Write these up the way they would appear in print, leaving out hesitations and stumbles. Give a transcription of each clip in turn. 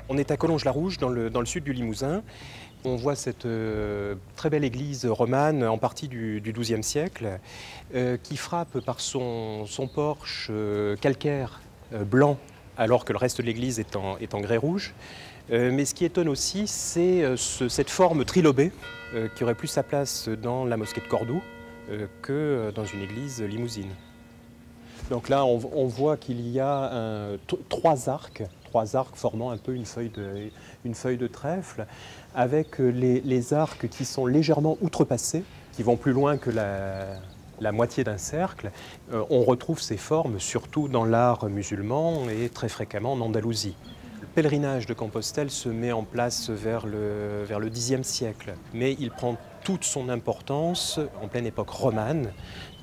On est à Collonges-la-Rouge, dans le sud du Limousin. On voit cette très belle église romane, en partie du XIIe siècle, qui frappe par son porche calcaire blanc, alors que le reste de l'église est en grès rouge. Mais ce qui étonne aussi, c'est cette forme trilobée, qui aurait plus sa place dans la mosquée de Cordoue que dans une église limousine. Donc là, on voit qu'il y a trois arcs formant un peu une feuille de trèfle, avec les arcs qui sont légèrement outrepassés, qui vont plus loin que la moitié d'un cercle. On retrouve ces formes surtout dans l'art musulman et très fréquemment en Andalousie. Le pèlerinage de Compostelle se met en place vers le Xe siècle, mais il prend toute son importance en pleine époque romane,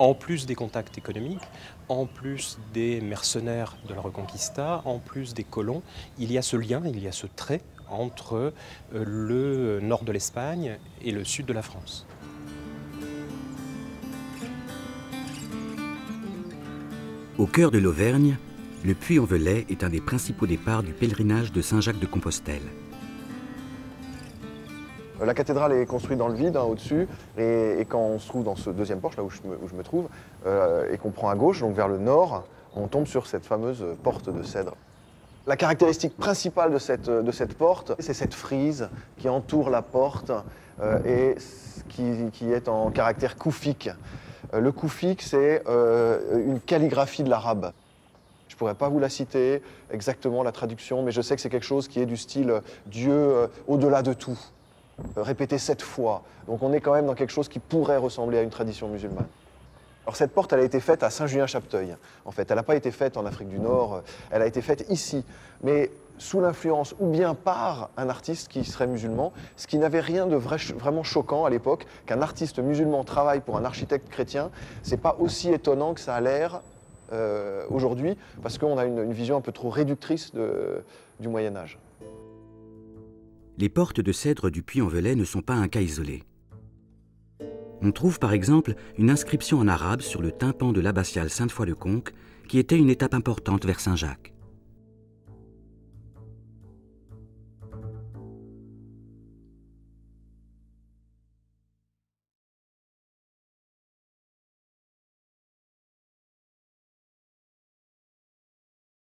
en plus des contacts économiques, en plus des mercenaires de la Reconquista, en plus des colons. Il y a ce lien, il y a ce trait entre le nord de l'Espagne et le sud de la France. Au cœur de l'Auvergne, le Puy-en-Velay est un des principaux départs du pèlerinage de Saint-Jacques-de-Compostelle. La cathédrale est construite dans le vide, au-dessus, et quand on se trouve dans ce deuxième porche, là où je me trouve, et qu'on prend à gauche, donc vers le nord, on tombe sur cette fameuse porte de cèdre. La caractéristique principale de cette porte, c'est cette frise qui entoure la porte et qui est en caractère koufique. Le koufique, c'est une calligraphie de l'arabe. Je ne pourrais pas vous la citer exactement, la traduction, mais je sais que c'est quelque chose qui est du style « Dieu au-delà de tout ». Répété 7 fois. Donc on est quand même dans quelque chose qui pourrait ressembler à une tradition musulmane. Alors cette porte, elle a été faite à Saint-Julien-Chapteuil. En fait, elle n'a pas été faite en Afrique du Nord, elle a été faite ici. Mais sous l'influence ou bien par un artiste qui serait musulman, ce qui n'avait rien de vraiment choquant à l'époque, qu'un artiste musulman travaille pour un architecte chrétien, c'est pas aussi étonnant que ça a l'air aujourd'hui, parce qu'on a une vision un peu trop réductrice du Moyen-Âge. Les portes de cèdre du Puy-en-Velay ne sont pas un cas isolé. On trouve par exemple une inscription en arabe sur le tympan de l'abbatiale Sainte-Foy-le-Conque, qui était une étape importante vers Saint-Jacques.